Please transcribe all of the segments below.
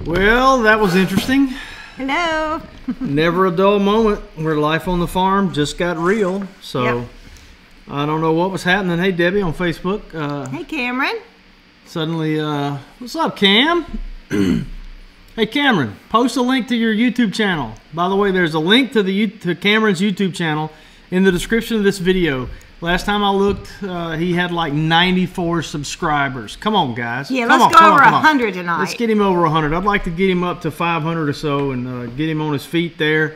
Well, that was interesting. Hello. Never a dull moment where life on the farm just got real. So Yep. I don't know what was happening. Hey, Debbie on Facebook. Hey, Cameron. Suddenly, what's up, Cam? Hey, Cameron, post a link to your YouTube channel. By the way, there's a link to Cameron's YouTube channel in the description of this video. Last time I looked, he had like 94 subscribers. Come on, guys. Yeah, come let's on, go come over on, come on. 100 tonight. Let's get him over 100. I'd like to get him up to 500 or so and get him on his feet there.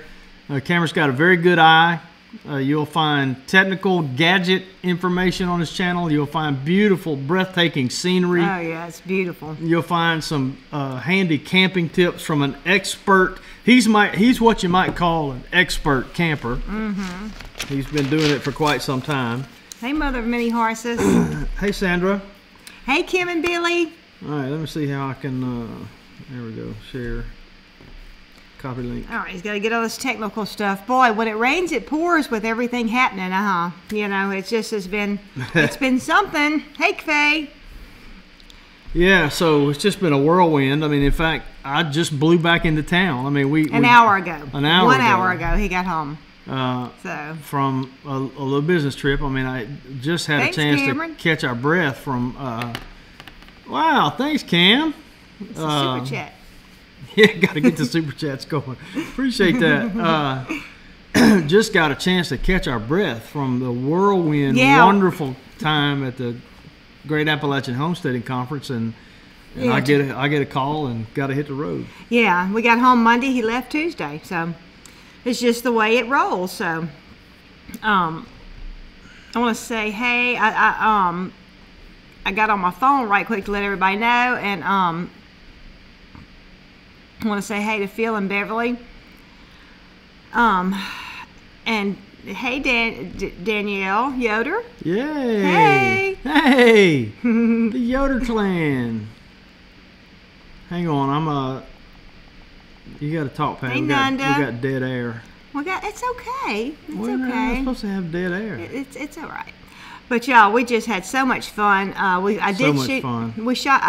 Cameron's got a very good eye. You'll find technical gadget information on his channel. You'll find beautiful, breathtaking scenery. Oh, yeah, it's beautiful. You'll find some handy camping tips from an expert. He's what you might call an expert camper. Mm-hmm. He's been doing it for quite some time. Hey, mother of many horses. Hey, Sandra. Hey, Kim and Billy. All right, let me see how I can, there we go, share. Copy link. All right, he's got to get all this technical stuff. Boy, when it rains, it pours with everything happening, You know, it's been something. Hey, Faye. Yeah, so it's just been a whirlwind. I mean, in fact, I just blew back into town. I mean, An hour ago. An hour One ago. hour ago, he got home. From a little business trip. I mean, I just had Thanks, a chance Cameron. to catch our breath from, wow, thanks, Cam. It's a super chat. Yeah, got to get the super chats going. Appreciate that. Just got a chance to catch our breath from the whirlwind, wonderful time at the Great Appalachian Homesteading Conference, and Yeah, I get a call and got to hit the road. Yeah, we got home Monday. He left Tuesday, so it's just the way it rolls. So, I want to say, hey, I got on my phone right quick to let everybody know, and I want to say hey to Phil and Beverly. And hey, Danielle Yoder. Yay! Hey! Hey! The Yoder clan. Hang on, you got to talk, Pat. Hey, we Nanda. got dead air. It's okay. It's Wait a minute, okay. we're supposed to have dead air. It's all right. But y'all, we just had so much fun. I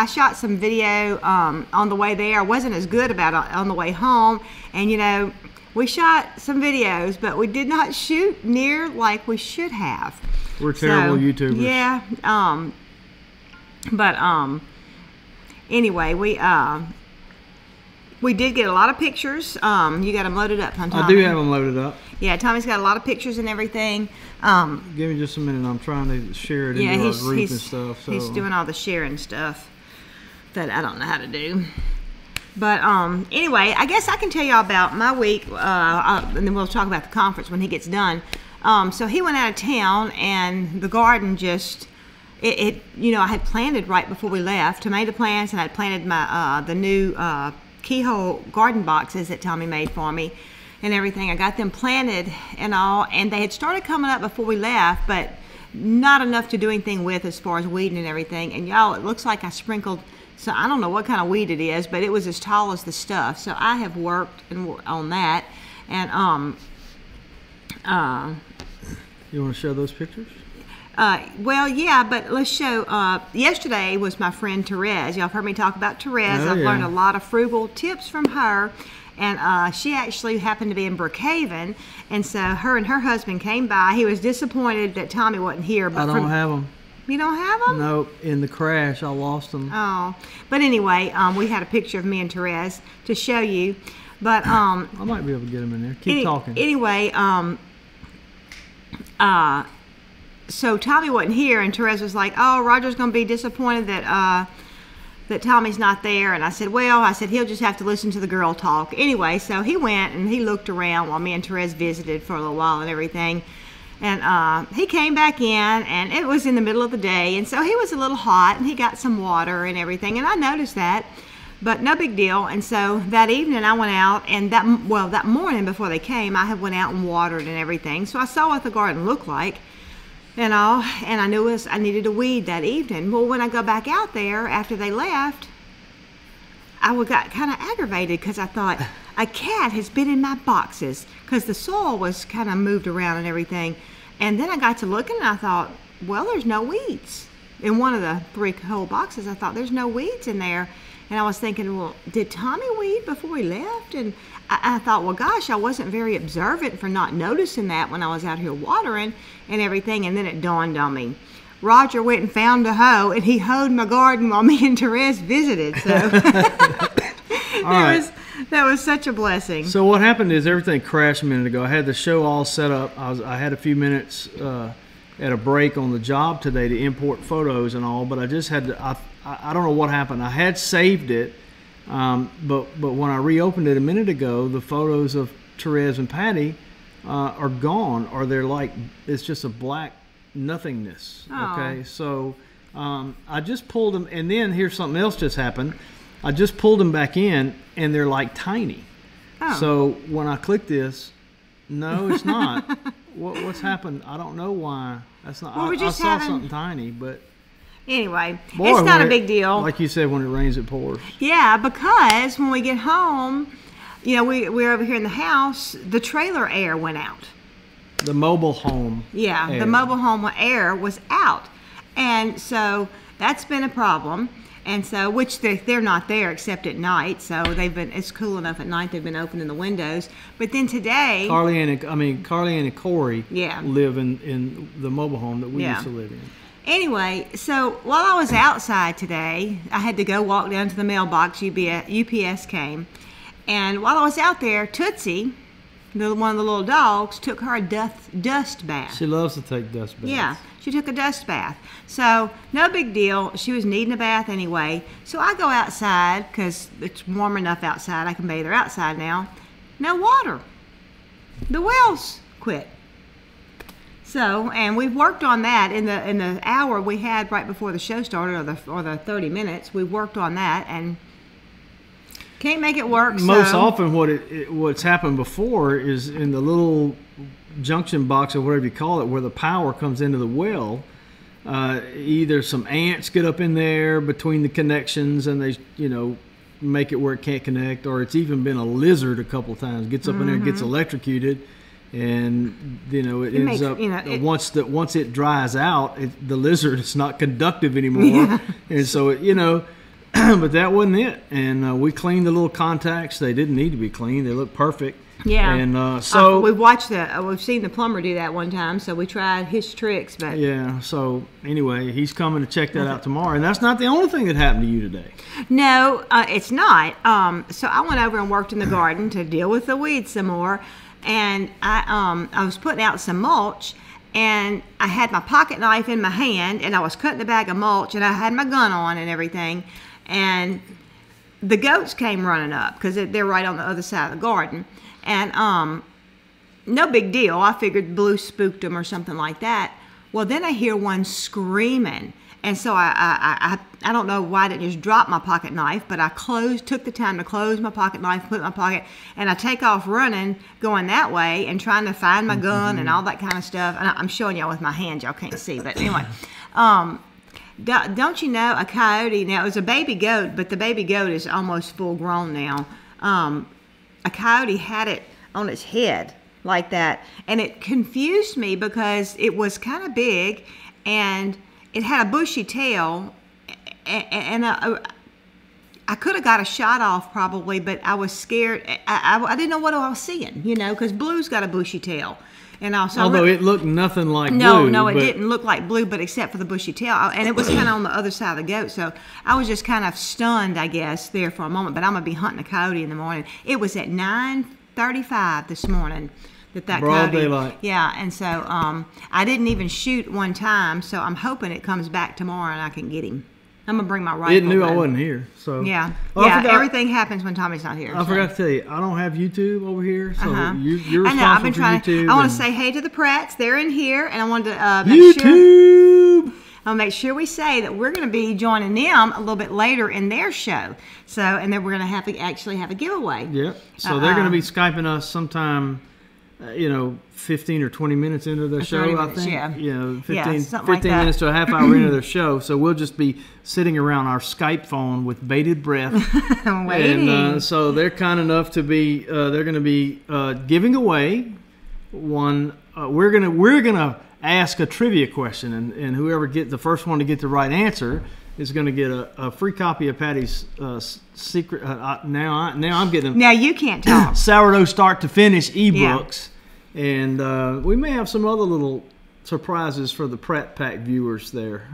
shot some video on the way there. I wasn't as good about it on the way home, and you know, we shot some videos, but we did not shoot near like we should have. We're terrible YouTubers. Yeah. Anyway, we did get a lot of pictures. You got them loaded up, huh, Tommy? I do have them loaded up. Yeah, Tommy's got a lot of pictures and everything. Give me just a minute. I'm trying to share it into our group and stuff. So. He's doing all the sharing stuff that I don't know how to do. But anyway, I guess I can tell y'all about my week, and then we'll talk about the conference when he gets done. So he went out of town, and the garden just, you know, I had planted right before we left tomato plants, and I had planted my the new keyhole garden boxes that Tommy made for me and everything. I got them planted and all, and they had started coming up before we left, but not enough to do anything with as far as weeding and everything. And y'all, it looks like I sprinkled, so I don't know what kind of weed it is, but it was as tall as the stuff. So I have worked on that. And you want to show those pictures? well, yeah, but let's show. Yesterday was my friend Therese. Y'all have heard me talk about Therese. I've learned a lot of frugal tips from her. And she actually happened to be in Brookhaven. And so her and her husband came by. He was disappointed that Tommy wasn't here. But I don't have them. You don't have them? Nope. In the crash, I lost them. Oh. But anyway, we had a picture of me and Therese to show you. But I might be able to get them in there. Keep talking. Anyway, so Tommy wasn't here, and Therese was like, "Oh, Roger's going to be disappointed that Tommy's not there." And I said, "Well," I said, "he'll just have to listen to the girl talk." Anyway, so he went and he looked around while me and Therese visited for a little while and everything. And he came back in, and it was in the middle of the day, and so he was a little hot, and he got some water and everything, and I noticed that, but no big deal. And so that evening I went out, and that morning before they came, I had went out and watered and everything, so I saw what the garden looked like and all, and I knew I needed to weed that evening. Well, when I go back out there after they left, I got kind of aggravated because I thought, a cat has been in my boxes, because the soil was kind of moved around and everything. And then I got to looking, and I thought, well, there's no weeds. In one of the 3 whole boxes, I thought, there's no weeds in there. And I was thinking, well, did Tommy weed before we left? And I thought, well, gosh, I wasn't very observant for not noticing that when I was out here watering and everything. And then it dawned on me. Roger went and found a hoe, and he hoed my garden while me and Therese visited. So that was such a blessing. So what happened is everything crashed a minute ago. I had the show all set up. I had a few minutes at a break on the job today to import photos and all, but I just had to, I don't know what happened. I had saved it, but when I reopened it a minute ago, the photos of Therese and Patty are gone, or they're like, it's just a black nothingness. Okay, so I just pulled them, and then here's something else just happened. I just pulled them back in, and they're like tiny. So when I click this, no, it's not. What's happened? I don't know why. That's not. Well, I saw something tiny, but anyway, it's not a big deal. Like you said, when it rains, it pours. Yeah, because when we get home, you know, we're over here in the house. The trailer air went out. The mobile home. Yeah, air. The mobile home air was out, and so that's been a problem. And so, which they're not there except at night. So it's cool enough at night. They've been opening the windows. But then today, Carly and Corey live in the mobile home that we used to live in. Anyway, so while I was outside today, I had to go walk down to the mailbox. UPS came, and while I was out there, Tootsie, one of the little dogs, took her a dust bath. She loves to take dust baths. Yeah, she took a dust bath. So, no big deal. She was needing a bath anyway. So I go outside because it's warm enough outside. I can bathe her outside now. No water. The wells quit. So, and we've worked on that in the hour we had right before the show started, or the 30 minutes. We worked on that and can't make it work. Most often what's happened before is in the little junction box or whatever you call it, where the power comes into the well, either some ants get up in there between the connections and they, you know, make it where it can't connect, or it's even been a lizard a couple of times, gets up in there and gets electrocuted, and you know it ends up, you know, once it dries out, the lizard is not conductive anymore, and so it, you know. But that wasn't it, and we cleaned the little contacts. They didn't need to be cleaned; they look perfect. Yeah, and so we've seen the plumber do that one time, so we tried his tricks. But yeah, so anyway, he's coming to check that out tomorrow, and that's not the only thing that happened to you today. No, it's not. So I went over and worked in the garden to deal with the weeds some more, and I was putting out some mulch. And I had my pocket knife in my hand, and I was cutting a bag of mulch, and I had my gun on and everything. And the goats came running up because they're right on the other side of the garden. And no big deal. I figured Blue spooked them or something like that. Well, then I hear one screaming. And so I don't know why I didn't just drop my pocket knife, but I took the time to close my pocket knife, put it in my pocket, and I take off running, going that way, and trying to find my gun and all that kind of stuff. And I'm showing y'all with my hands, y'all can't see, but anyway. Don't you know a coyote, now it was a baby goat, but the baby goat is almost full grown now. A coyote had it on its head like that, and it confused me because it was kind of big, and it had a bushy tail, and I could have got a shot off probably, but I was scared. I didn't know what I was seeing, you know, because Blue's got a bushy tail. And also, although it looked nothing like Blue. No, it didn't look like Blue, but except for the bushy tail. And it was kind of on the other side of the goat. So I was just kind of stunned, I guess, there for a moment. But I'm going to be hunting a coyote in the morning. It was at 9:35 this morning. That broad coyote, daylight. Yeah, and so I didn't even shoot one time, so I'm hoping it comes back tomorrow and I can get him. I'm gonna bring my rifle. It knew I wasn't here, so yeah, everything happens when Tommy's not here. I forgot to tell you, I don't have YouTube over here, so you're responsible I know. I've been for trying YouTube. I want to say hey to the Pratts. They're in here, and I wanted to I'll make sure we say that we're going to be joining them a little bit later in their show. So, and then we're going to actually have a giveaway. Yeah. So they're going to be Skyping us sometime. 15 or 20 minutes into the show, I think. Yeah. 15 minutes to a half hour into their show. So we'll just be sitting around our Skype phone with bated breath. Waiting. And so they're kind enough to be, they're going to be giving away one. We're gonna ask a trivia question, and whoever gets the first one to get the right answer is going to get a free copy of Patty's secret. Now I'm getting them. Now you can't talk. Sourdough Start to Finish ebooks, and we may have some other little surprises for the Pratt Pack viewers there.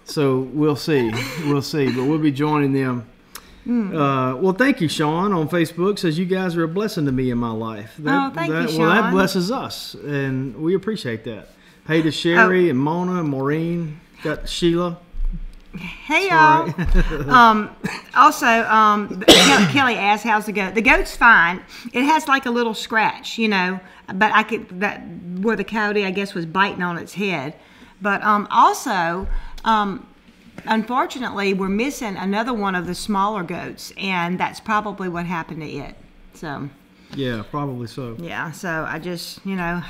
So we'll see, but we'll be joining them. Well, thank you, Sean, on Facebook. Says you guys are a blessing to me in my life. Thank you, Sean. Well, that blesses us, and we appreciate that. Hey to Sherry and Mona and Maureen. Got Sheila. Hey y'all. Also, Kelly asked, "How's the goat?" The goat's fine. It has like a little scratch, you know, but where the coyote, I guess, was biting on its head. But also, unfortunately, we're missing another one of the smaller goats, and that's probably what happened to it. So. Yeah, probably so. Yeah. So I just, you know,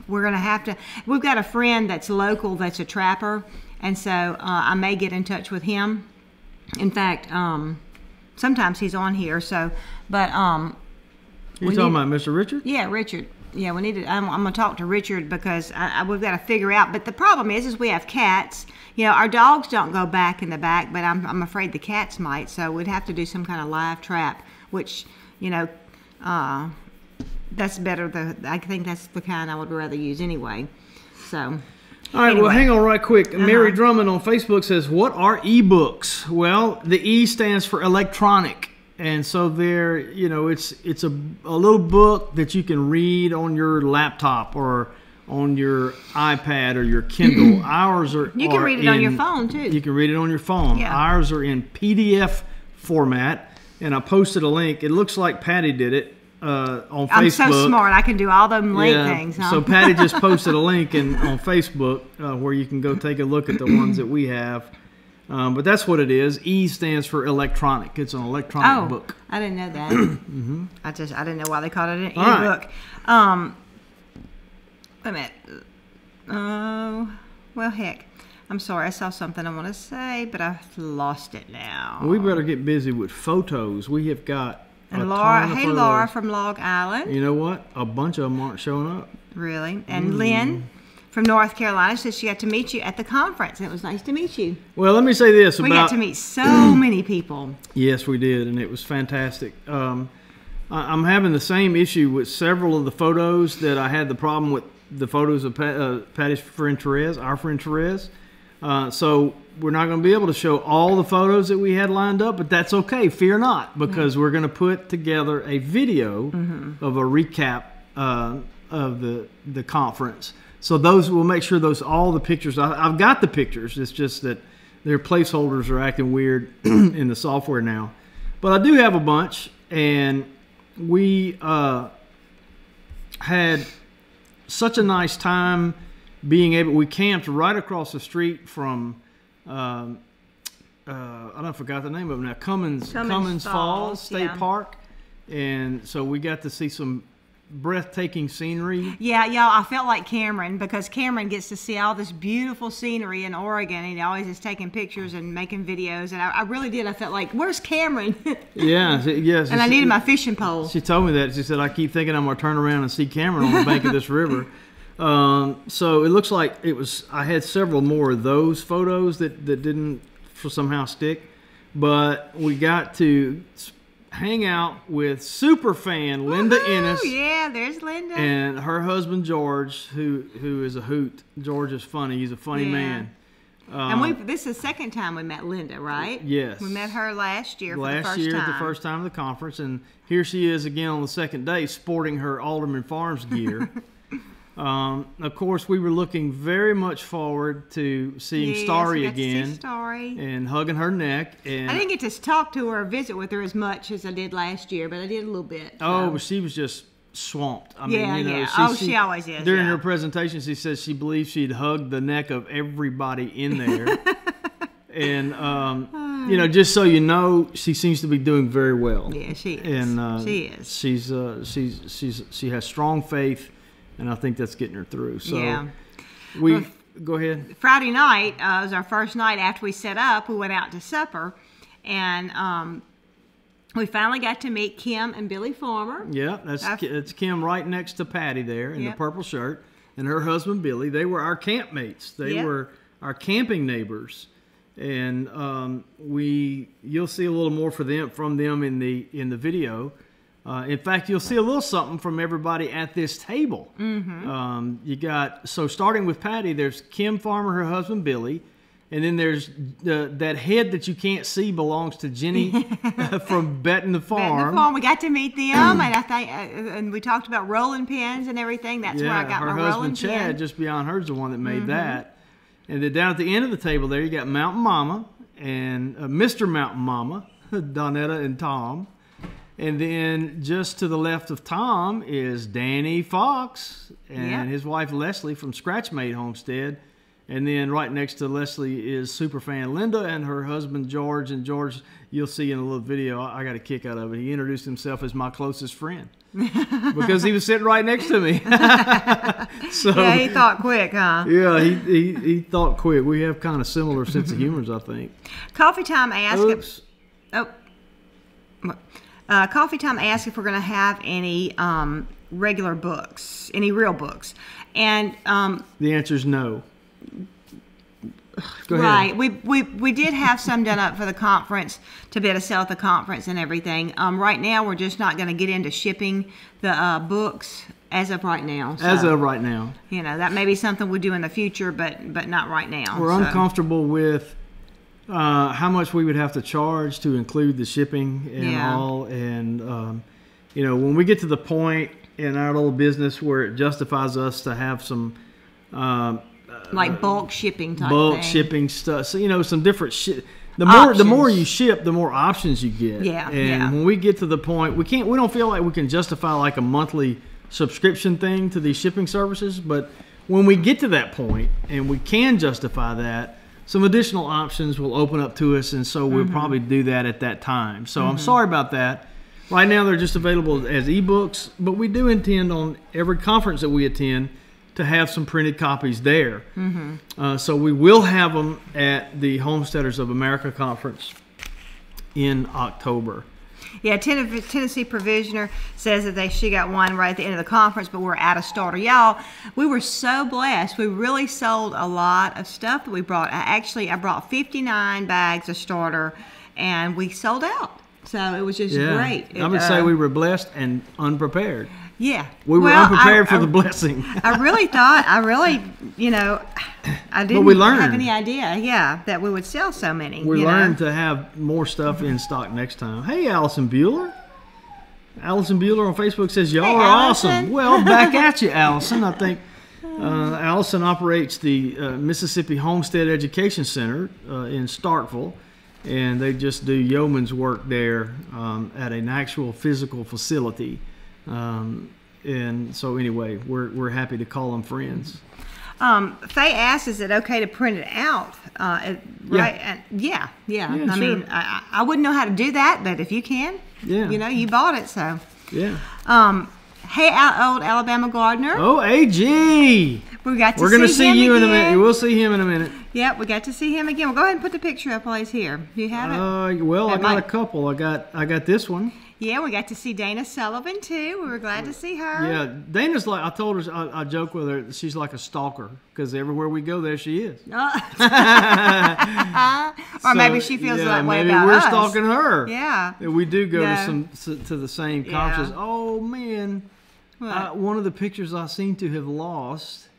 we're gonna have to. We've got a friend that's local, that's a trapper. And so I may get in touch with him. In fact, sometimes he's on here. So, but you talking about Mr. Richard? Yeah, Richard. Yeah, we need to. I'm gonna talk to Richard because we've got to figure out. But the problem is we have cats. You know, our dogs don't go back in the back, but I'm afraid the cats might. So we'd have to do some kind of live trap, which, you know, that's better. I think that's the kind I would rather use anyway. So. All right, well, hang on right quick. Mary Drummond on Facebook says, what are ebooks? Well, the E stands for electronic. And so they're, you know, it's a little book that you can read on your laptop or on your iPad or your Kindle. Ours are You can read it on your phone, too. You can read it on your phone. Yeah. Ours are in PDF format, and I posted a link. It looks like Patty did it. On Facebook. I'm so smart. I can do all them link things. Huh? So Patty just posted a link on Facebook where you can go take a look at the ones that we have. But that's what it is. E stands for electronic. It's an electronic book. I didn't know that. I didn't know why they called it an e-book. Right. Wait a minute. Oh, well, heck. I'm sorry. I saw something I want to say, but I've lost it now. We better get busy with photos. We have got. And Laura, hey Laura from Log Island. You know what? A bunch of them aren't showing up. Really? And Lynn from North Carolina says she got to meet you at the conference. It was nice to meet you. Well, let me say this. We got to meet so many people. Yes, we did, and it was fantastic. I'm having the same issue with several of the photos that I had the problem with the photos of Patty's friend Therese, our friend Therese. So we're not going to be able to show all the photos that we had lined up, but that's okay. Fear not, because we're going to put together a video of a recap of the conference. So those, we'll make sure all the pictures. I've got the pictures. It's just that their placeholders are acting weird in the software now. But I do have a bunch, and we had such a nice time being able. We camped right across the street from. I forgot the name of it now. Cummins Falls State Park, and so we got to see some breathtaking scenery. Yeah, y'all, I felt like Cameron, because Cameron gets to see all this beautiful scenery in Oregon, and he always is taking pictures and making videos, and I really did. I felt like, where's Cameron? Yeah, yes. And I needed my fishing pole. She told me that. She said, I keep thinking I'm going to turn around and see Cameron on the bank of this river. So it looks like it was. I had several more of those photos that didn't somehow stick, but we got to hang out with super fan Linda Ennis. Yeah, there's Linda. And her husband George, who is a hoot. George is funny. He's a funny man. And this is the second time we met Linda, right? Yes. We met her last year for the first time. Last year, the first time of the conference, and here she is again on the second day, sporting her AldermanFarms gear. Of course, we were looking very much forward to seeing Starry again, and hugging her neck. And I didn't get to talk to her or visit with her as much as I did last year, but I did a little bit. So. Oh, but she was just swamped. I mean, you know, she always is. During her presentation, she says she believes she'd hugged the neck of everybody in there. And you know, just so you know, she seems to be doing very well. Yeah, she is. And she is. She has strong faith. And I think that's getting her through. So yeah. Go ahead. Friday night was our first night after we set up. We went out to supper, and we finally got to meet Kim and Billy Farmer. Yeah, that's Kim right next to Patty there in the purple shirt, and her husband Billy. They were our campmates. They were our camping neighbors, and you'll see a little more from them in the video. In fact, you'll see a little something from everybody at this table. You got, so starting with Patty, there's Kim Farmer, her husband Billy, and then there's that head that you can't see belongs to Jenny from Betting the Farm. Betting the Farm. We got to meet them, and I think, and we talked about rolling pins and everything. That's where I got my rolling pin. Her husband Chad, just beyond her, is the one that made that. And then down at the end of the table there, you got Mountain Mama and Mr. Mountain Mama, Donetta and Tom. And then just to the left of Tom is Danny Fox and his wife Leslie from Scratch Made Homestead. And then right next to Leslie is Superfan Linda and her husband George. And George, you'll see in a little video, I got a kick out of it. He introduced himself as my closest friend because he was sitting right next to me. So, yeah, he thought quick, huh? Yeah, he thought quick. We have kind of similar sense of humor, I think. Coffee Time asked. Oops. Coffee Time asked if we're going to have any regular books, any real books, and the answer is no. Go ahead. Right, we did have some done up for the conference to be able to sell at the conference and everything. Right now, we're just not going to get into shipping the books as of right now. So, as of right now, you know, that may be something we do in the future, but not right now. We're uncomfortable with how much we would have to charge to include the shipping and all, and you know, when we get to the point in our little business where it justifies us to have some like bulk shipping type thing. Shipping stuff, so you know, some different shit. The more you ship, the more options you get. And when we get to the point, we don't feel like we can justify like a monthly subscription thing to these shipping services, but when we get to that point and we can justify that, some additional options will open up to us, and so we'll probably do that at that time. So I'm sorry about that. Right now they're just available as ebooks, but we do intend on every conference that we attend to have some printed copies there. So we will have them at the Homesteaders of America conference in October. Yeah, Tennessee Provisioner says that she got one right at the end of the conference, but we're out of starter. Y'all, we were so blessed. We really sold a lot of stuff that we brought. I brought 59 bags of starter, and we sold out. So it was just great. I would say we were blessed and unprepared. Yeah. We were unprepared for the blessing. I really, you know, I didn't have any idea, that we would sell so many. We learned to have more stuff in stock next time. Hey, Allison Bueller. Allison Bueller on Facebook says, y'all are awesome. Well, back at you, Allison. I think Allison operates the Mississippi Homestead Education Center in Starkville, and they just do yeoman's work there at an actual physical facility. And so anyway, we're happy to call them friends. Faye asked, is it okay to print it out? Right? And I mean, I wouldn't know how to do that, but if you can, you know, you bought it, so. Yeah. Hey, old Alabama gardener. Oh, AG. We're going to see you in a minute. We'll see him in a minute. Yep, we got to see him again. Well, go ahead and put the picture up while he's here. Do you have it? Well, I got a couple. I got this one. Yeah, we got to see Dana Sullivan too. We were glad to see her. Yeah, Dana's like, I told her, I joke with her, she's like a stalker because everywhere we go, there she is. Or maybe she feels that way about us. Maybe we're stalking her. Yeah. We do go to the same conferences. Oh man, one of the pictures I seem to have lost.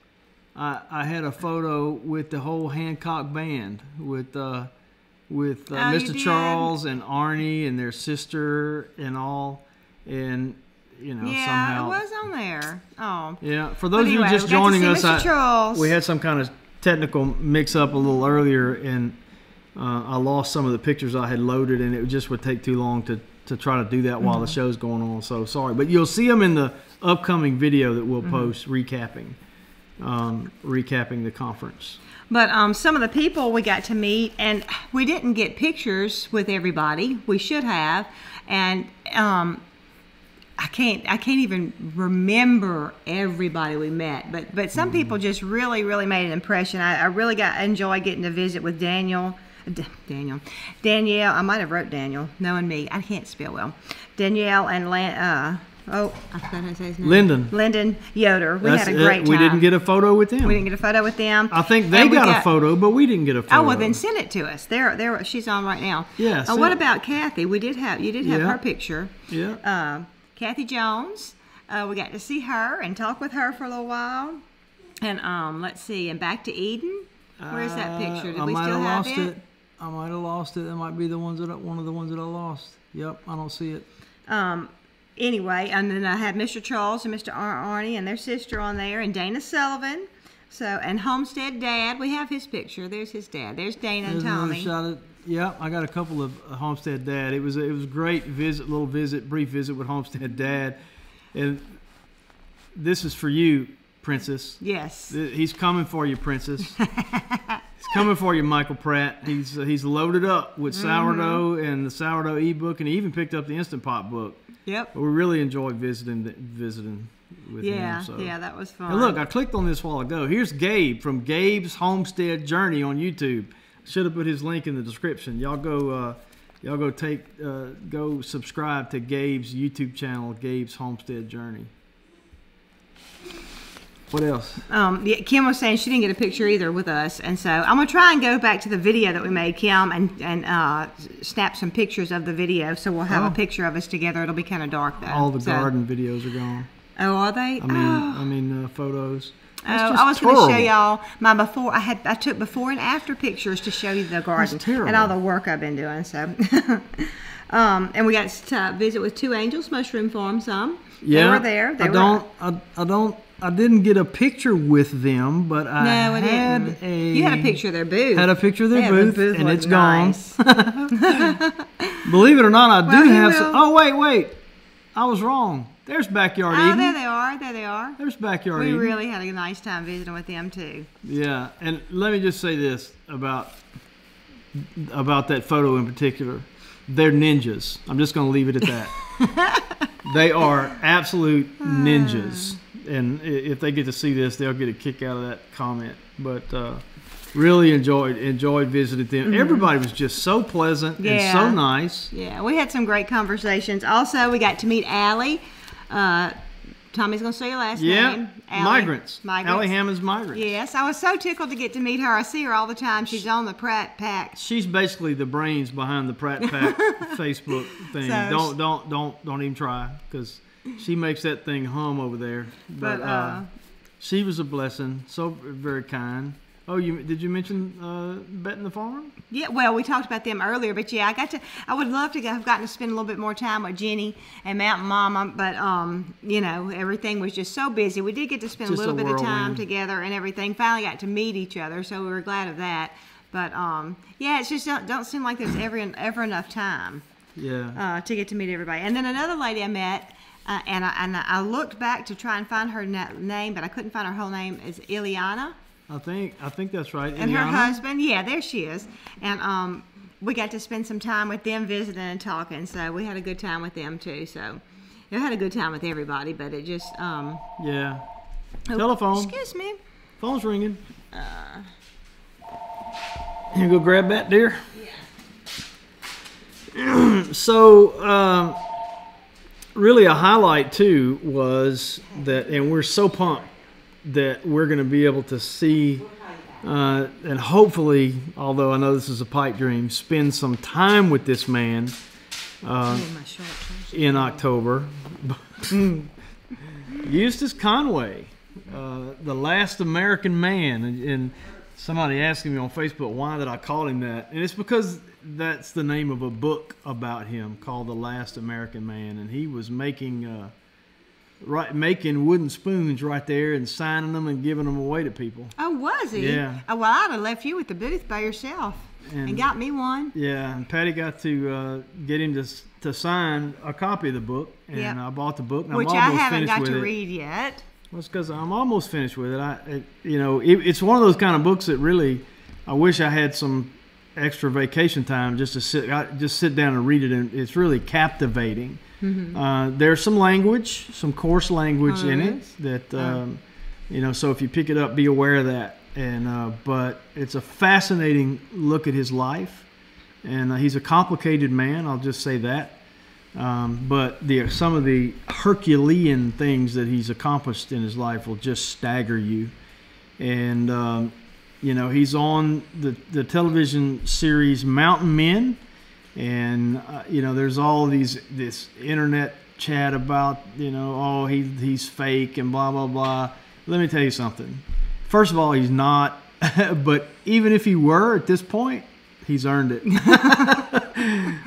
I had a photo with the whole Hancock band with Mr. Charles and Arnie and their sister and all, and you know, somehow it was on there. Oh, yeah. For those of you just joining us, we had some kind of technical mix-up a little earlier, and I lost some of the pictures I had loaded, and it just would take too long to try to do that while the show's going on. So sorry, but you'll see them in the upcoming video that we'll post recapping the conference. But some of the people we got to meet, and we didn't get pictures with everybody. We should have, and I can't even remember everybody we met. But some people just really made an impression. I really enjoy getting to visit with Danielle. I might have wrote Daniel, knowing me. I can't spell well. Danielle and oh, I forgot how to say his name. Lyndon Yoder. We had a great time. We didn't get a photo with them. We didn't get a photo with them. I think they got a photo, but we didn't get a photo. Oh, well, then send it to us. There, she's on right now. Yeah. What about Kathy? You did have her picture. Yeah. Kathy Jones. We got to see her and talk with her for a little while. And let's see. And back to Eden. Where's that picture? Did we still have it? I might have lost it. That might be one of the ones that I lost. Yep, I don't see it. Anyway, and then I had Mr. Charles and Mr. Arnie and their sister on there, and Dana Sullivan. So, and Homestead Dad, we have his picture. There's his dad. There's Dana and Tommy. Yeah, I got a couple of Homestead Dad. It was a great brief visit with Homestead Dad, and this is for you, Princess. Yes. He's coming for you, Princess. He's coming for you, Michael Pratt. He's loaded up with sourdough and the sourdough ebook, and he even picked up the Instant Pot book. Yep. But we really enjoyed visiting with him. So. Yeah, that was fun. And look, I clicked on this a while ago. Here's Gabe from Gabe's Homestead Journey on YouTube. Should have put his link in the description. Y'all go subscribe to Gabe's YouTube channel, Gabe's Homestead Journey. What else? Kim was saying she didn't get a picture either with us, and so I'm gonna try and go back to the video that we made, Kim, and snap some pictures of the video, so we'll have a picture of us together. It'll be kind of dark though. All the garden videos are gone. Oh, are they? I mean photos. I was going to show y'all my before. I took before and after pictures to show you the garden and all the work I've been doing. So, and we got to visit with Two Angels Mushroom Farm. They were there. I didn't get a picture with them, but you had a picture of their booth. Had a picture of their booth, and it's nice. Gone. Believe it or not, I do have some. Oh, wait. I was wrong. There's Backyard Eden. There they are. There's Backyard Eden. We really had a nice time visiting with them, too. Yeah, and let me just say this about that photo in particular. They're ninjas. I'm just going to leave it at that. They are absolute ninjas. And if they get to see this, they'll get a kick out of that comment. But really enjoyed visiting them. Everybody was just so pleasant and so nice. Yeah, we had some great conversations. Also, we got to meet Allie. Tommy's going to say your last name. Migrants. Allie Hammond's Migrants. Yes, I was so tickled to get to meet her. I see her all the time. She's on the Pratt Pack. She's basically the brains behind the Pratt Pack Facebook thing. So, don't even try, because she makes that thing hum over there. But she was a blessing. So very kind. Oh, did you mention betting the farm? Yeah, well, we talked about them earlier, but yeah, I would love to have gotten to spend a little bit more time with Jenny and Mountain Mama, but you know, everything was just so busy. We did get to spend a little bit of time together and everything. Finally got to meet each other, so we were glad of that. But yeah, it's just don't seem like there's ever enough time. Yeah. To get to meet everybody. And then another lady I met. And I looked back to try and find her name, but I couldn't find her whole name. Is Ileana? I think that's right. And Ileana? Her husband, yeah, there she is. And we got to spend some time with them visiting and talking. So we had a good time with them too. So I had a good time with everybody, but it just yeah. Telephone. Excuse me. Phone's ringing. You go grab that, dear. Yeah. So. Really a highlight too was that, and we're so pumped that we're going to be able to see and hopefully, although I know this is a pipe dream, spend some time with this man in October. Eustace Conway, the last American man, and somebody asking me on Facebook why did I call him that, and it's because that's the name of a book about him called The Last American Man, and he was making wooden spoons right there and signing them and giving them away to people. Oh, was he? Yeah. Oh, well, I'd have left you at the booth by yourself and got me one. Yeah, and Patty got to get him to sign a copy of the book, and I bought the book, and which I haven't got to read yet. Well, it's because I'm almost finished with it. It's one of those kind of books that really, I wish I had some extra vacation time just to sit down and read it, and it's really captivating. Mm-hmm. There's some language, some coarse language in it that so if you pick it up, be aware of that. And but it's a fascinating look at his life, and he's a complicated man. I'll just say that. But some of the Herculean things that he's accomplished in his life will just stagger you. And you know, he's on the television series Mountain Men, and you know, there's all this internet chat about, you know, oh, he's fake and blah blah blah. Let me tell you something. First of all, he's not. But even if he were at this point, he's earned it.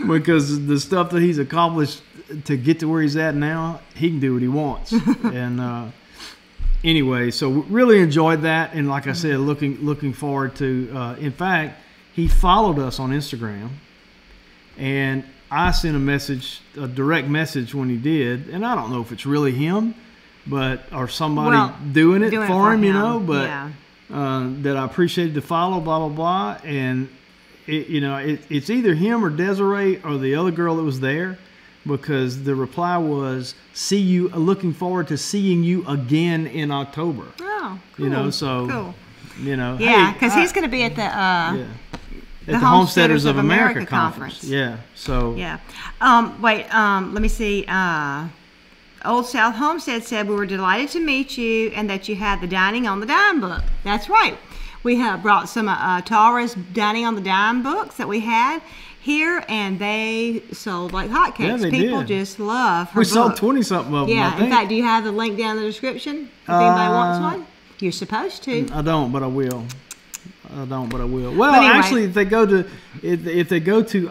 Because the stuff that he's accomplished to get to where he's at now, he can do what he wants. And anyway, so really enjoyed that. And like I said, looking forward to, in fact, he followed us on Instagram. And I sent a direct message when he did. And I don't know if it's really him, or somebody doing it for him, you know. But yeah. That I appreciated the follow, blah, blah, blah. And it's either him or Desiree or the other girl that was there, because the reply was, looking forward to seeing you again in October. Oh, cool. You know, so, cool. You know. Yeah, because he's going to be at the Homesteaders of America conference. Yeah, so. Yeah. Let me see. Old South Homestead said, we were delighted to meet you and that you had the Dining on the Dime book. That's right. We have brought some Tara's Dining on the Dime books that we had here, and they sold like hotcakes. Yeah, People just love her book. We sold 20-something of them, Yeah, I think. in fact, do you have the link down in the description if anybody wants one? You're supposed to. I don't, but I will. Well, anyway. Actually, if they go to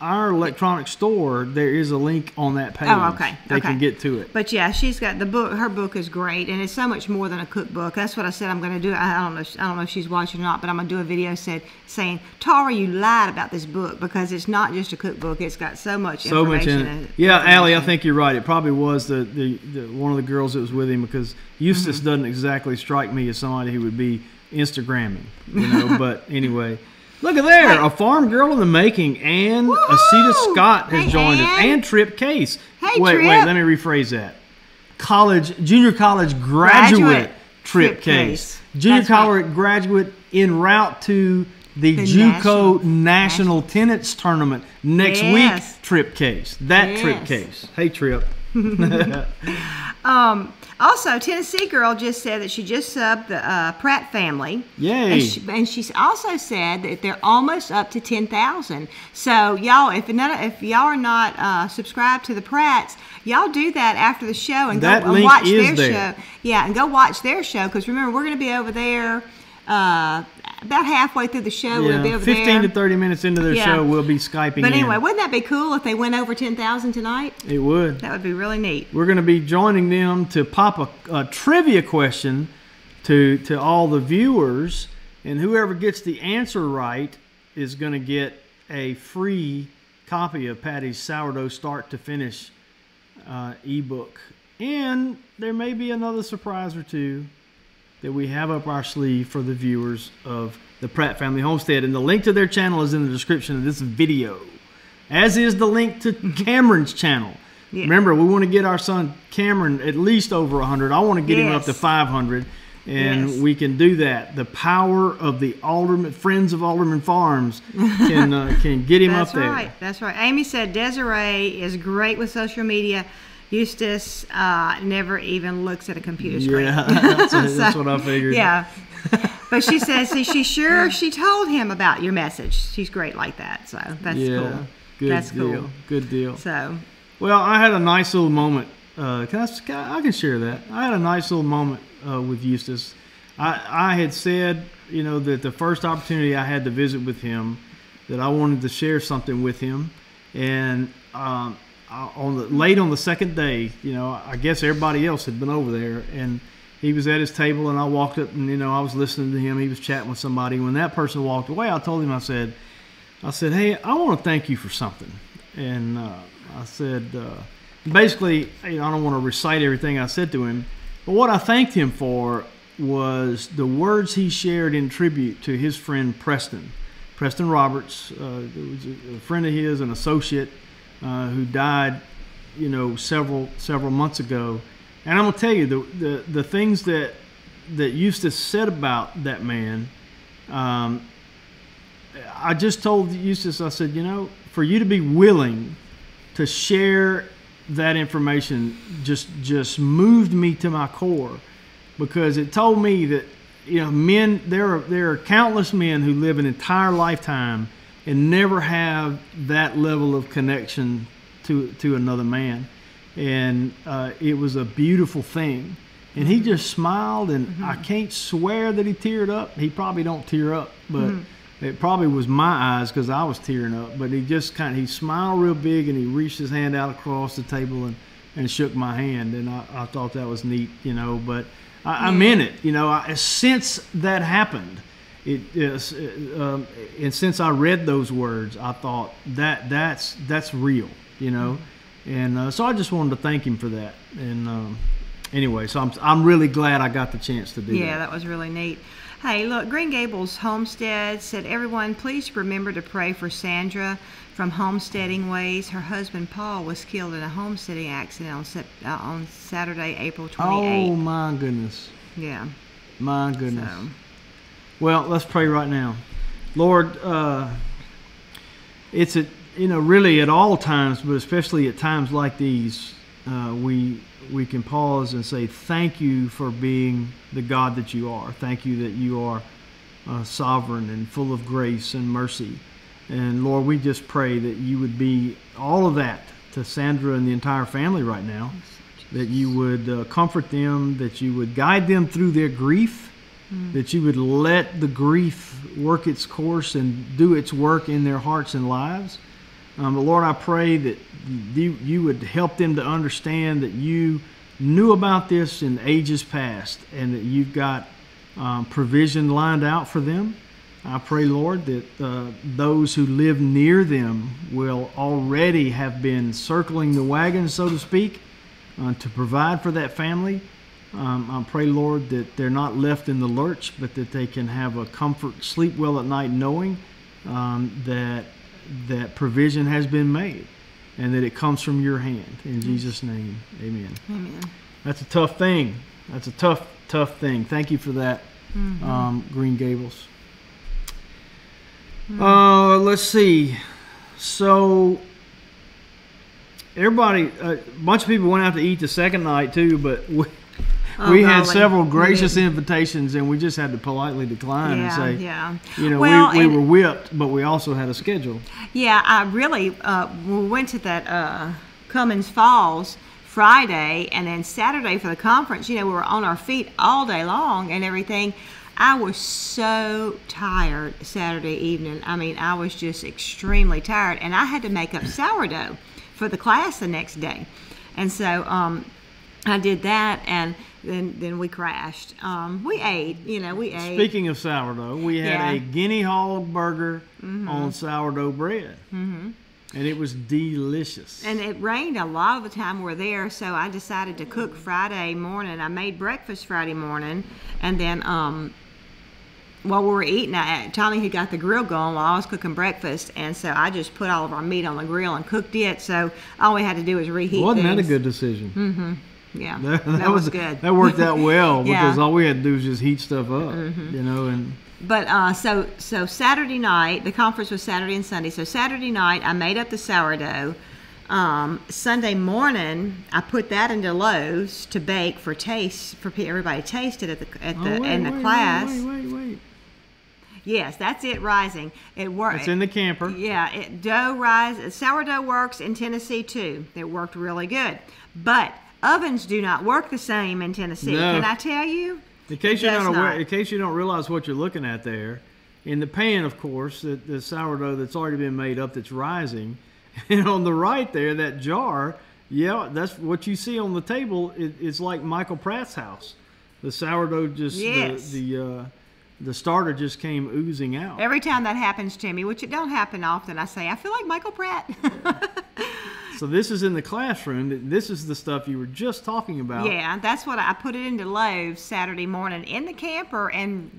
our electronic store, there is a link on that page. Oh, okay. They can get to it. But yeah, she's got the book. Her book is great, and it's so much more than a cookbook. That's what I said I'm going to do. I don't know if she's watching or not, but I'm going to do a video saying, Tara, you lied about this book, because it's not just a cookbook. It's got so much information in it. Yeah, Allie, I think you're right. It probably was the one of the girls that was with him, because Eustace doesn't exactly strike me as somebody who would be Instagramming, you know. But anyway. Look at there, a farm girl in the making, and Asita Scott has joined us, and Trip Case. Hey, wait, Trip. let me rephrase that. Junior college graduate Trip Case. Junior college graduate en route to the JUCO National Tenants Tournament next week. Trip Case. Trip Case. Hey, Trip. Also, Tennessee Girl just said that she just subbed the Pratt family. Yay! And she also said that they're almost up to 10,000. So y'all, if y'all are not subscribed to the Pratts, y'all do that after the show and go and watch their show. Yeah, and go watch their show, because remember, we're going to be over there. About halfway through the show, we'll be over 15 to 30 minutes into their show, we'll be Skyping But anyway, in. Wouldn't that be cool if they went over 10,000 tonight? It would. That would be really neat. We're going to be joining them to pop a trivia question to all the viewers, and whoever gets the answer right is going to get a free copy of Patty's Sourdough Start to Finish ebook. And there may be another surprise or two that we have up our sleeve for the viewers of the Pratt Family Homestead. And the link to their channel is in the description of this video, as is the link to Cameron's channel. Yeah. Remember, we want to get our son Cameron at least over 100. I want to get him up to 500, and we can do that. The power of the Friends of Alderman Farms can get him up there. That's right. That's right. Amy said Desiree is great with social media. Eustace never even looks at a computer screen. Yeah, that's what I figured. Yeah. But she says she told him about your message. She's great like that, so that's cool. That's cool. Good deal. So, well, I had a nice little moment. I can share that. I had a nice little moment with Eustace. I had said, you know, that the first opportunity I had to visit with him, that I wanted to share something with him, and late on the second day, you know, I guess everybody else had been over there, and he was at his table, and I walked up, and, you know, I was listening to him. He was chatting with somebody. When that person walked away, I told him, I said, hey, I want to thank you for something. And I said, basically, you know, I don't want to recite everything I said to him, but what I thanked him for was the words he shared in tribute to his friend Preston Roberts, who was a friend of his, an associate, who died, you know, several months ago. And I'm gonna tell you the things that Eustace said about that man. I just told Eustace, I said, you know, for you to be willing to share that information just moved me to my core, because it told me that, you know, men, there are countless men who live an entire lifetime and never have that level of connection to another man. And it was a beautiful thing. And he just smiled, and I can't swear that he teared up. He probably don't tear up, but it probably was my eyes because I was tearing up. But he just he smiled real big, and he reached his hand out across the table and shook my hand. And I thought that was neat, you know. But I meant it, you know. Since that happened, and since I read those words, I thought that's real, you know. And so I just wanted to thank him for that. And anyway, so I'm really glad I got the chance to do that. Yeah, that was really neat. Hey, look, Green Gables Homestead said, everyone, please remember to pray for Sandra from Homesteading Ways. Her husband, Paul, was killed in a homesteading accident on Saturday, April 28th. Oh, my goodness. Yeah. My goodness. So. Well, let's pray right now. Lord, it's really at all times, but especially at times like these, we can pause and say, thank you for being the God that you are. Thank you that you are sovereign and full of grace and mercy. And Lord, we just pray that you would be all of that to Sandra and the entire family right now, that you would comfort them, that you would guide them through their grief, that you would let the grief work its course and do its work in their hearts and lives. But Lord, I pray that you would help them to understand that you knew about this in ages past, and that you've got provision lined out for them. I pray, Lord, that those who live near them will already have been circling the wagon, so to speak, to provide for that family. I pray, Lord, that they're not left in the lurch, but that they can have a comfort, sleep well at night, knowing that provision has been made, and that it comes from your hand. In Jesus' name, amen. Amen. That's a tough thing. That's a tough thing. Thank you for that, Green Gables. Let's see. So everybody, a bunch of people went out to eat the second night too, but we had several gracious invitations, and we just had to politely decline and say, you know, well, we were whipped, but we also had a schedule. Yeah, I really, we went to that Cummins Falls Friday, and then Saturday for the conference. You know, we were on our feet all day long and everything. I was so tired Saturday evening. I mean, I was just extremely tired, and I had to make up sourdough for the class the next day. And so I did that, and then we crashed. We ate, you know, we ate. Speaking of sourdough, we had a guinea hog burger on sourdough bread. And it was delicious. And it rained a lot of the time we were there, so I decided to cook Friday morning. I made breakfast Friday morning, and then while we were eating, Tommy had got the grill going while I was cooking breakfast, and so I just put all of our meat on the grill and cooked it, so all we had to do was reheat Wasn't things. that a good decision? Yeah, that was good. That worked out well, because all we had to do was just heat stuff up, you know. But so Saturday night, the conference was Saturday and Sunday. So Saturday night, I made up the sourdough. Sunday morning, I put that into loaves to bake for taste, for everybody to taste it in the class. Wait. Yes, that's it. Rising. It worked. It's in the camper. Yeah, sourdough works in Tennessee too. It worked really good, but ovens do not work the same in Tennessee. No. Can I tell you? In case you're not aware, in case you don't realize what you're looking at there, in the pan, of course, the sourdough that's already been made up that's rising, and on the right there, that jar, that's what you see on the table. It's like Michael Pratt's house. The sourdough just the starter just came oozing out. Every time that happens to me, which it don't happen often, I say, I feel like Michael Pratt. So this is in the classroom. This is the stuff you were just talking about. Yeah, that's what I put it into loaves Saturday morning in the camper and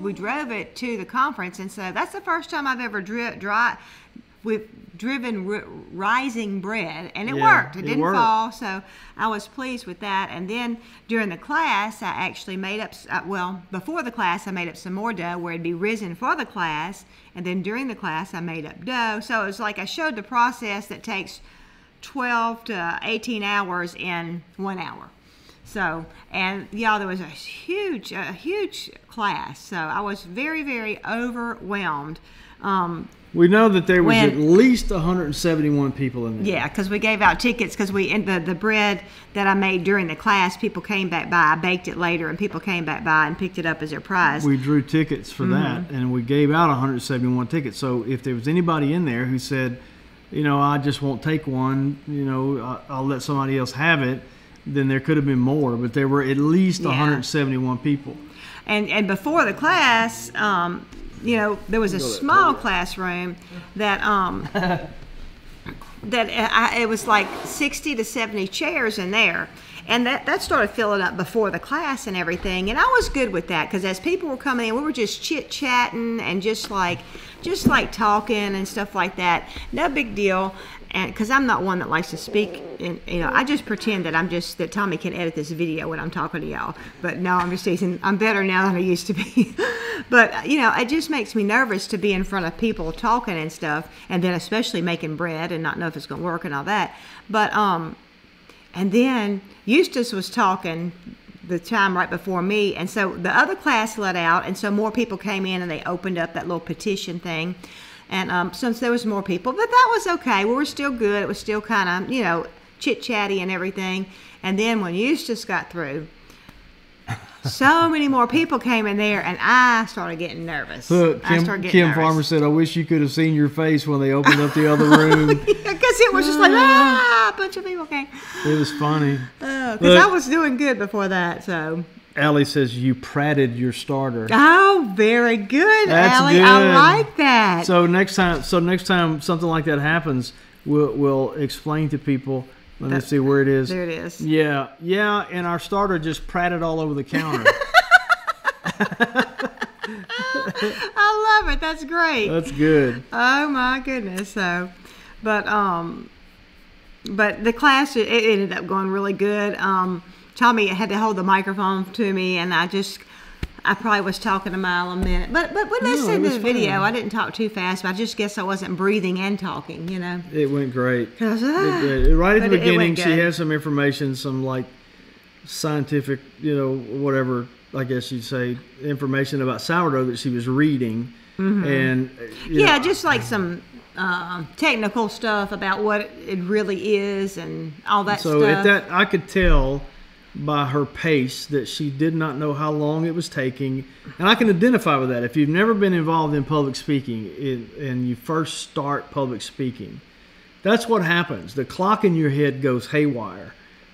we drove it to the conference. And so that's the first time I've ever driven rising bread, and it worked. It didn't fall, so I was pleased with that. And then during the class, I actually made up, before the class, I made up some more dough where it'd be risen for the class, and then during the class, I made up dough. So it was like I showed the process that takes 12 to 18 hours in 1 hour. So, and y'all, there was a huge class. So I was very, very overwhelmed. We know that there was at least 171 people in there. Yeah, because we gave out tickets because the bread that I made during the class, people came back by. I baked it later, and people came back by and picked it up as their prize. We drew tickets for that, and we gave out 171 tickets. So if there was anybody in there who said, you know, I just won't take one, you know, I'll let somebody else have it, then there could have been more. But there were at least 171 people. And before the class, you know, there was a small classroom that it was like 60 to 70 chairs in there, and that started filling up before the class and everything. And I was good with that because as people were coming in, we were just chit chatting and just like talking and stuff like that. No big deal. And because I'm not one that likes to speak, and you know, I just pretend that that Tommy can edit this video when I'm talking to y'all. But no, I'm just teasing. I'm better now than I used to be. But you know, it just makes me nervous to be in front of people talking and stuff, and then especially making bread and not know if it's going to work and all that. But and then Eustace was talking the time right before me, and so the other class let out, and so more people came in, and they opened up that little petition thing. And since there was more people, but that was okay. We were still good. It was still kind of, you know, chit-chatty and everything. And then when Eustace got through, so many more people came in there, and I started getting nervous. Look, Kim Farmer said, I wish you could have seen your face when they opened up the other room. Because it was just like, a bunch of people came. It was funny. Because I was doing good before that, so... Allie says you pratted your starter. Oh, very good, That's Allie. good. I like that. So next time something like that happens, we'll explain to people. Let me see where it is. There it is. Yeah, and our starter just pratted all over the counter. I love it. That's great. That's good. Oh my goodness. So, but the class it ended up going really good. Tommy had to hold the microphone to me, and I probably was talking a mile a minute. But listen to the video. I didn't talk too fast, but I just guess I wasn't breathing and talking, you know. It went great. Right at the beginning, she had some information, some like scientific, you know, whatever, I guess you'd say, information about sourdough that she was reading. And yeah, just like some technical stuff about what it really is and all that stuff. So at that, I could tell by her pace that she did not know how long it was taking, and I can identify with that. If you've never been involved in public speaking and you first start public speaking, that's what happens. The clock in your head goes haywire.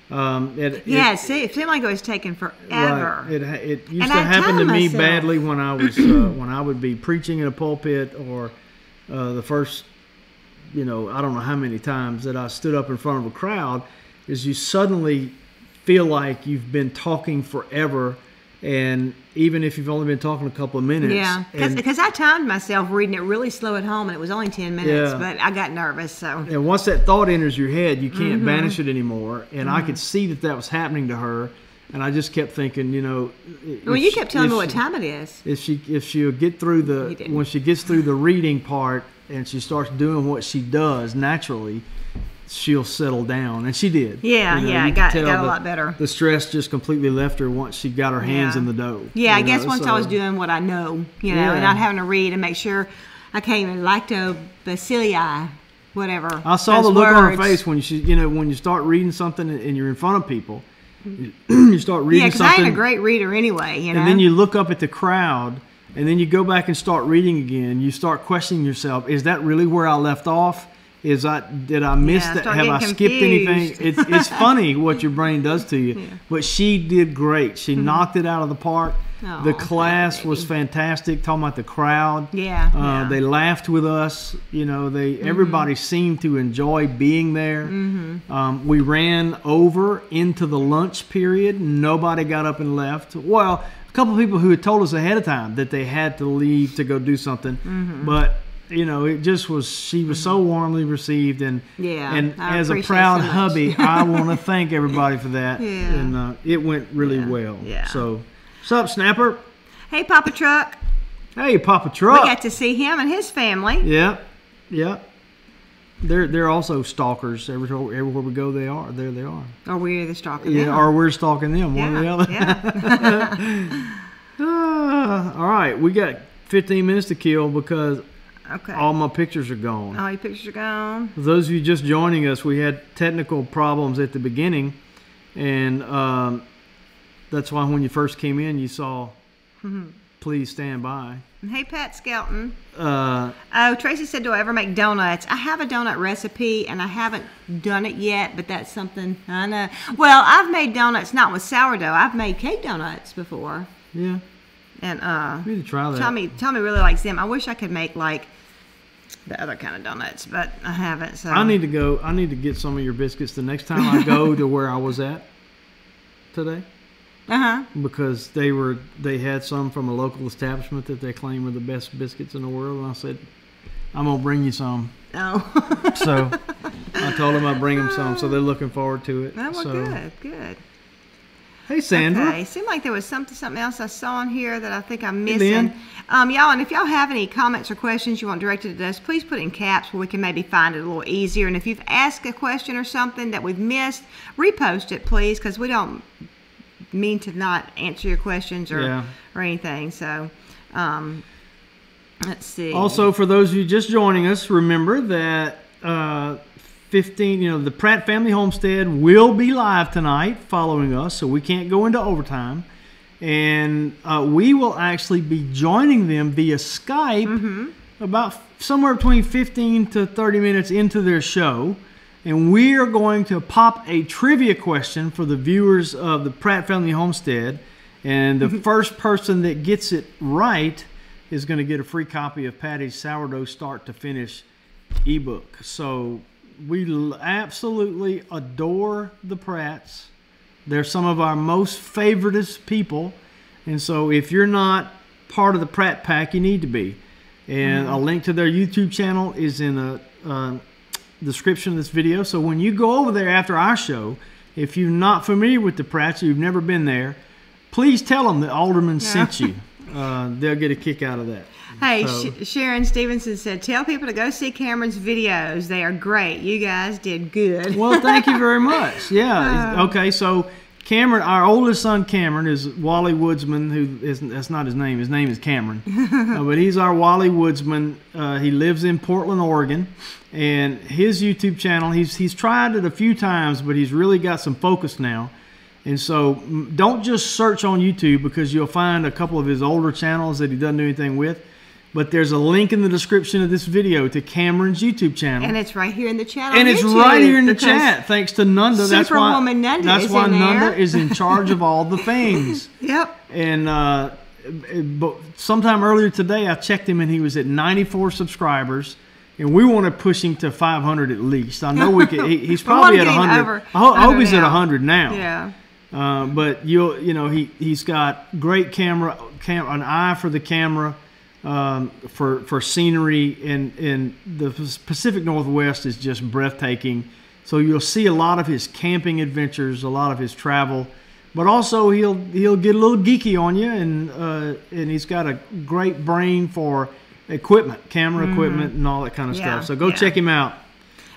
It seemed like it was taking forever. Right. It used to happen to me badly when I was when I would be preaching in a pulpit, or the first, you know, I don't know how many times that I stood up in front of a crowd, is you suddenly feel like you've been talking forever, and even if you've only been talking a couple of minutes. Yeah, because I timed myself reading it really slow at home, and it was only 10 minutes, but I got nervous. So. And once that thought enters your head, you can't banish it anymore, and I could see that was happening to her, and I just kept thinking, you know. Well, you kept telling me what time it is. If she'll get through when she gets through the reading part, and she starts doing what she does naturally, she'll settle down, and she did. Yeah, you know, yeah, it got a lot better. The stress just completely left her once she got her hands in the dough. Yeah, I guess once I was doing what I know, you know, and not having to read and make sure I can't even lactobacilli, whatever. I saw the look on her face when when you start reading something and you're in front of people. You start reading something. Yeah, because I ain't a great reader anday, you know. And then you look up at the crowd, and then you go back and start reading again. You start questioning yourself: is that really where I left off? Did I miss that? Have I skipped anything? It's funny what your brain does to you. Yeah. But she did great. She knocked it out of the park. Oh, the class was fantastic. Talking about the crowd. Yeah. They laughed with us. You know, everybody seemed to enjoy being there. We ran over into the lunch period. Nobody got up and left. Well, a couple of people who had told us ahead of time that they had to leave to go do something. But you know, it just was, she was so warmly received, and as a proud hubby, I want to thank everybody for that. Yeah. And it went really well. Yeah. So, what's up, Snapper? Hey, Papa Truck. Hey, Papa Truck. We got to see him and his family. Yeah. Yeah. They're also stalkers. Everywhere we go, they are. There they are. Or we're the stalking Yeah, them. or we're stalking them. One or the other. Yeah. All right, we got 15 minutes to kill because Okay. all my pictures are gone. All your pictures are gone. For those of you just joining us, we had technical problems at the beginning, and that's why when you first came in, you saw, please stand by. Hey, Pat Skelton. Uh, Oh, Tracy said, do I ever make donuts? I have a donut recipe, and I haven't done it yet, but that's something I know. Well, I've made donuts, not with sourdough. I've made cake donuts before. yeah, And we need to try that. Tommy really likes them. I wish I could make, like, the other kind of donuts, but I haven't. So I need to go. I need to get some of your biscuits the next time I go to where I was at today. Because they had some from a local establishment that they claim are the best biscuits in the world, and I said, I'm gonna bring you some. Oh. So I told them I'd bring them some, so they're looking forward to it. Oh, well, so, good. Hey, Sandra. Okay, seemed like there was something else I saw on here that I think I'm missing. Y'all, and if y'all have any comments or questions you want directed at us, please put it in caps where we can maybe find it a little easier. And if you've asked a question or something that we've missed, repost it, please, because we don't mean to not answer your questions or anything. So, let's see. Also, for those of you just joining us, remember that the Pratt Family Homestead will be live tonight following us, so we can't go into overtime. And we will actually be joining them via Skype about somewhere between 15 to 30 minutes into their show. And we are going to pop a trivia question for the viewers of the Pratt Family Homestead. And the first person that gets it right is going to get a free copy of Patty's Sourdough Start to Finish ebook. So we absolutely adore the Pratts. They're some of our most favoritist people. And so if you're not part of the Pratt pack, you need to be. And a link to their YouTube channel is in the description of this video. So when you go over there after our show, if you're not familiar with the Pratts, you've never been there, please tell them that Alderman sent you. They'll get a kick out of that. Hey, Sharon Stevenson said, tell people to go see Cameron's videos. They are great. You guys did good. Well, thank you very much. Yeah. Okay, so Cameron, our oldest son Cameron, is Wally Woodsman, that's not his name. His name is Cameron. But he's our Wally Woodsman. He lives in Portland, Oregon. And his YouTube channel, he's tried it a few times, but he's really got some focus now. And so don't just search on YouTube, because you'll find a couple of his older channels that he doesn't do anything with. But there's a link in the description of this video to Cameron's YouTube channel. And it's right here in the chat. And it's right here in the chat, thanks to Nunda. Superwoman Nunda That's is why in there. Nunda is in charge of all the things. Yep. And but sometime earlier today, I checked him, and he was at 94 subscribers. And we want to push him to 500 at least. I know we can. He's probably at 100. I hope he's at 100 now. Yeah. But he's got great an eye for the camera, for scenery, and the Pacific Northwest is just breathtaking. So you'll see a lot of his camping adventures, a lot of his travel, but also he'll get a little geeky on you, and he's got a great brain for equipment, camera equipment, and all that kind of stuff. So go check him out.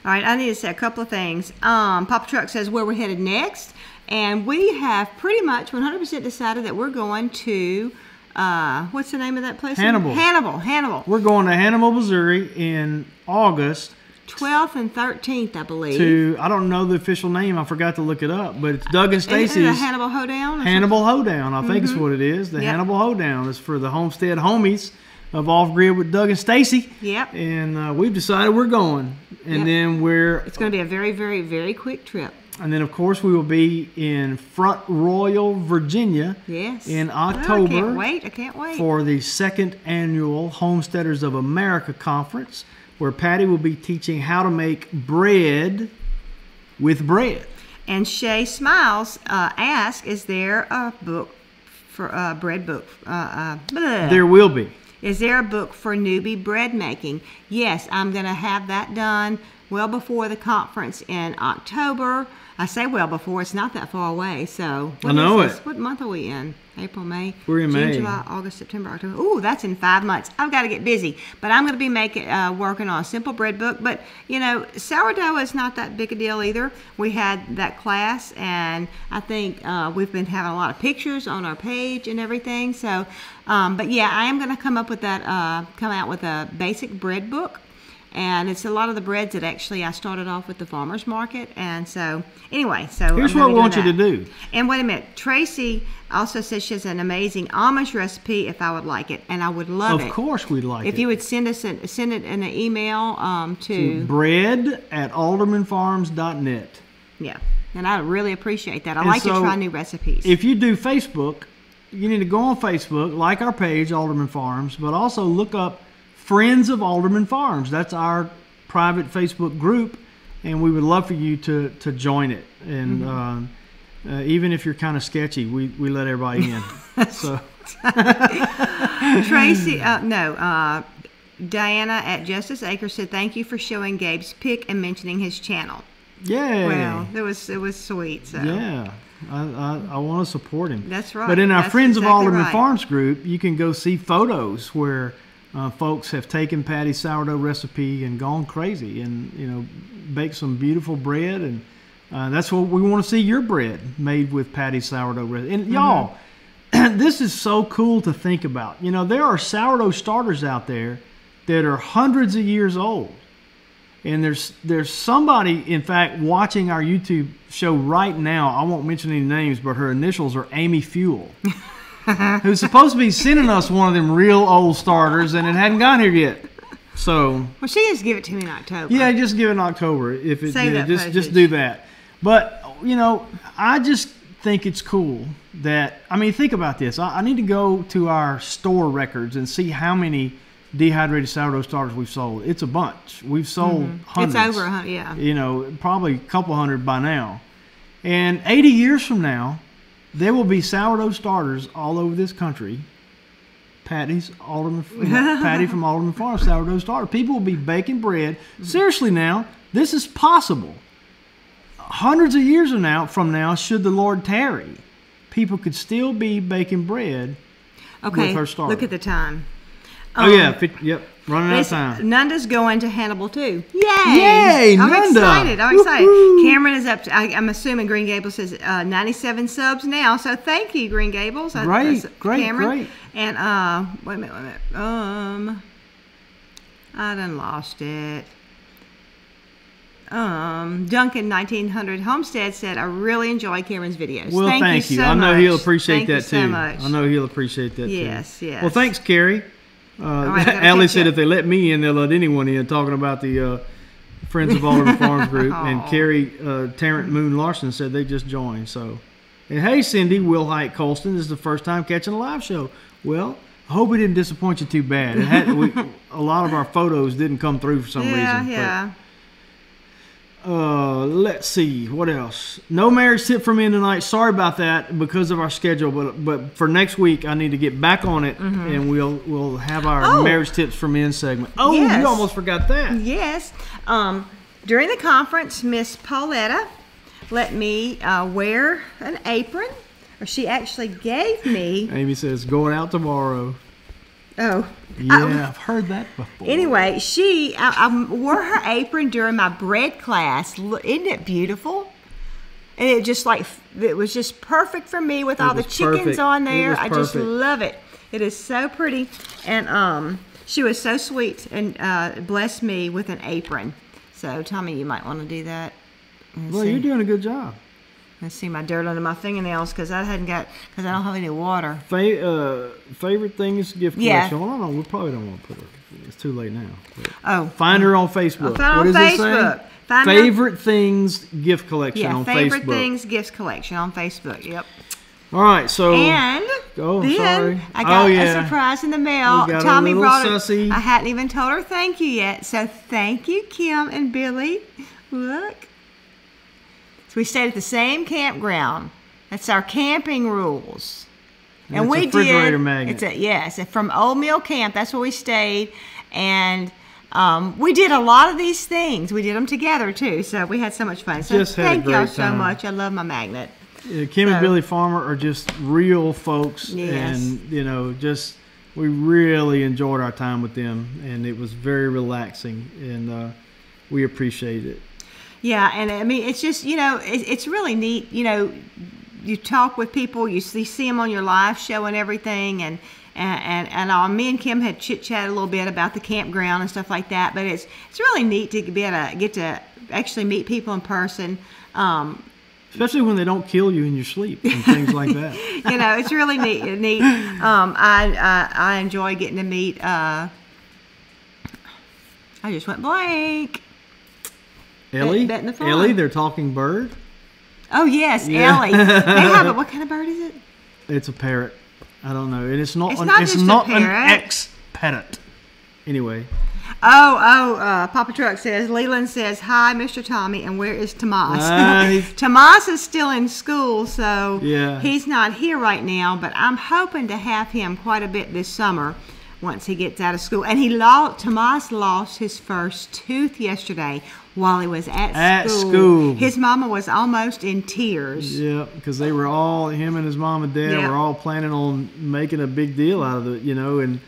All right, I need to say a couple of things. Papa Truck says where we're headed next, and we have pretty much 100% decided that we're going to, what's the name of that place? Hannibal. Hannibal. We're going to Hannibal, Missouri in August. 12th and 13th, I believe. I don't know the official name. I forgot to look it up, but it's Doug and Stacy's. Is it a Hannibal Hoedown? Hannibal Hoedown, I think is what it is. The Hannibal Hoedown is for the Homestead homies of Off Grid with Doug and Stacy. Yep. And we've decided we're going. And then it's going to be a very, very, very quick trip. And then, of course, we will be in Front Royal, Virginia. Yes. In October. I can't wait. For the 2nd annual Homesteaders of America Conference, where Patty will be teaching how to make bread with bread. And Shay Smiles asked, is there a book for a bread book? There will be. Is there a book for newbie bread making? Yes, I'm going to have that done well before the conference in October. I say well before, it's not that far away. So I know it. What month are we in? April, May, we're in June, May. July, August, September, October. Ooh, that's in 5 months. I've got to get busy. But I'm going to be working on a simple bread book. But, you know, sourdough is not that big a deal either. We had that class, and I think we've been having a lot of pictures on our page and everything. So, but yeah, I am going to come out with a basic bread book. And it's a lot of the breads that actually I started off with the farmer's market. And so, anyway, so here's what we want you to do. And wait a minute. Tracy also says she has an amazing Amish recipe if I would like it. And I would love it. Of course we'd like it. If you would send it in an email to bread@aldermanfarms.net. Yeah. And I really appreciate that. I like to try new recipes. If you do Facebook, you need to go on Facebook, like our page, Alderman Farms, but also look up Friends of Alderman Farms. That's our private Facebook group, and we would love for you to join it. And even if you're kind of sketchy, we let everybody in. So Tracy, Diana at Justice Acres said, "Thank you for showing Gabe's pic and mentioning his channel." Yeah. Well, it was sweet. So. Yeah. I want to support him. That's right. But in our Friends of Alderman right. Farms group, you can go see photos where folks have taken Patty's sourdough recipe and gone crazy, and baked some beautiful bread, and that's what we want to see, your bread made with Patty's sourdough recipe. And y'all, this is so cool to think about. There are sourdough starters out there that are hundreds of years old, and there's somebody, in fact, watching our YouTube show right now. I won't mention any names, but her initials are Amy Fuel. Who's supposed to be sending us one of them real old starters, and it hadn't got here yet. So, well, she just give it to me in October. Yeah, just give it in October if it just do that. But I just think it's cool that think about this. I need to go to our store records and see how many dehydrated sourdough starters we've sold. It's a bunch. We've sold hundreds. It's over 100, yeah. Probably a couple hundred by now. And 80 years from now, there will be sourdough starters all over this country. Patty from Alderman Farms sourdough starter. People will be baking bread. Seriously now, this is possible. Hundreds of years from now, should the Lord tarry, people could still be baking bread with her starter. Look at the time. Yep, running out of time. Nunda's going to Hannibal too. Yay! Yay, I'm Nunda. excited. I'm excited. Cameron is up to, I'm assuming Green Gables says 97 subs now. So thank you, Green Gables. Great. Cameron. And wait a minute. I done lost it. Duncan 1900 Homestead said, "I really enjoy Cameron's videos." Well, thank you. So I know much. he'll appreciate that too. So much. I know he'll appreciate that too. Yes. Well, thanks, Carrie. Right, Allie said if they let me in, they'll let anyone in, talking about the Friends of Alderman Farms group. And Carrie Tarrant Moon Larson said they just joined. So, and hey, Cindy, Will Height Colston, this is the first time catching a live show. Well, I hope we didn't disappoint you too bad. A lot of our photos didn't come through for some reason. Yeah. Let's see what else. No marriage tip from me tonight. Sorry about that because of our schedule, but for next week I need to get back on it, and we'll have our marriage tips from men segment. Oh, yes. You almost forgot that. Yes. During the conference, Miss Pauletta let me wear an apron, or she actually gave me. Amy says going out tomorrow. Oh. Yeah, I've heard that before. Anyway, I wore her apron during my bread class. Isn't it beautiful? And it was just perfect for me with all the chickens on there. I just love it. It is so pretty. And she was so sweet and blessed me with an apron. So, Tommy, you might want to do that. Well, you're doing a good job. Let's see my dirt under my fingernails because I don't have any water. Favorite things gift collection. Well, no, we probably don't want to put her. It's too late now. Find her on Facebook. What does it say? Favorite things gift collection on Facebook. Favorite things gift collection on Facebook. Yep. All right, so then sorry. I got a surprise in the mail. Tommy brought sussy. it. I hadn't even told her thank you yet. So thank you, Kim and Billy. Look. So we stayed at the same campground. That's our camping rules. And we did. Refrigerator magnet. It's from Old Mill Camp. That's where we stayed. And we did a lot of these things. We did them together too, so we had so much fun. So thank y'all so much. I love my magnet. Yeah, Kim and Billy Farmer are just real folks, yes. and we really enjoyed our time with them, and it was very relaxing, and we appreciate it. Yeah, and I mean, it's just, it's really neat. You talk with people, you see them on your live show and everything, and me and Kim had chit-chat a little bit about the campground and stuff like that, but it's really neat to be able to get to actually meet people in person. Especially when they don't kill you in your sleep and things like that. It's really neat. I enjoy getting to meet. I just went blank. Ellie. Ellie, their talking bird. Oh yes, yeah. Ellie. They have what kind of bird is it? It's a parrot. I don't know. And it's not. It's not an ex-parrot. Anyway. Papa Truck says, Leland says, hi, Mr. Tommy, and where is Tomas? Tomas is still in school, so he's not here right now, but I'm hoping to have him quite a bit this summer once he gets out of school. And Tomas lost his first tooth yesterday while he was at school. His mama was almost in tears. Yeah, because they were him and his mom and dad were all planning on making a big deal out of it, and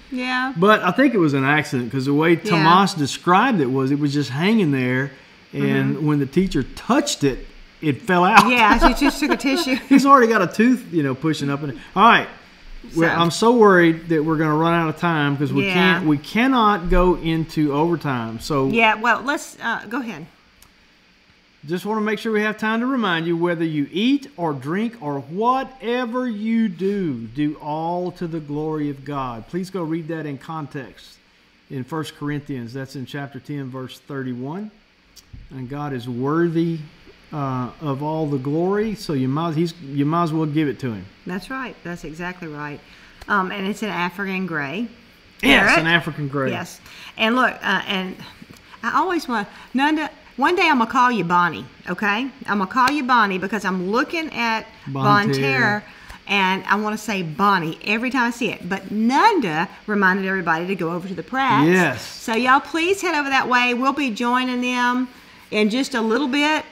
but I think it was an accident, because the way Tomas described it was just hanging there, and when the teacher touched it, it fell out. Yeah, she just took a tissue. He's already got a tooth, pushing up in it. All right. I'm so worried that we're going to run out of time, because we cannot go into overtime. So well, let's go ahead. Just want to make sure we have time to remind you, whether you eat or drink or whatever you do all to the glory of God. Please go read that in context in 1 Corinthians. That's in chapter 10, verse 31. And God is worthy of all the glory, so you might as well give it to him. That's right. That's exactly right. And it's an African gray. Yes, an African gray. Yes. And look, and I always want Nanda. One day I'm gonna call you Bonnie. Okay, I'm gonna call you Bonnie because I'm looking at Bonterre, and I want to say Bonnie every time I see it. But Nanda reminded everybody to go over to the Pratts. Yes. So y'all please head over that way. We'll be joining them in just a little bit.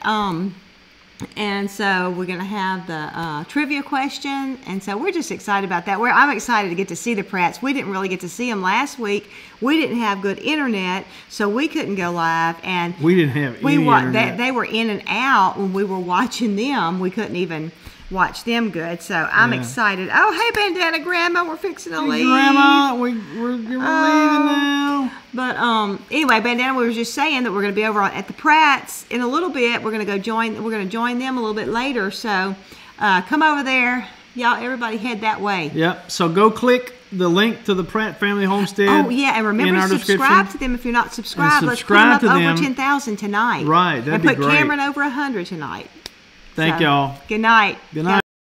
And so we're going to have the trivia question. And so we're just excited about that. I'm excited to get to see the Pratts. We didn't really get to see them last week. We didn't have good internet, so we couldn't go live. And we didn't have any internet. They were in and out when we were watching them. We couldn't even watch them good. So I'm excited. Oh, hey, Bandana Grandma, we're fixing to leave. Grandma, we're leaving now. But anyway, Bandana, we were just saying that we're going to be over at the Pratts in a little bit. We're going to join them a little bit later. So come over there, y'all. Everybody head that way. Yep. So go click the link to the Pratt Family Homestead. Oh yeah, and remember to subscribe to them if you're not subscribed. Let's put them up over 10,000 tonight. Right, that'd be great. And put Cameron over 100 tonight. Thank y'all. Good night. Good night.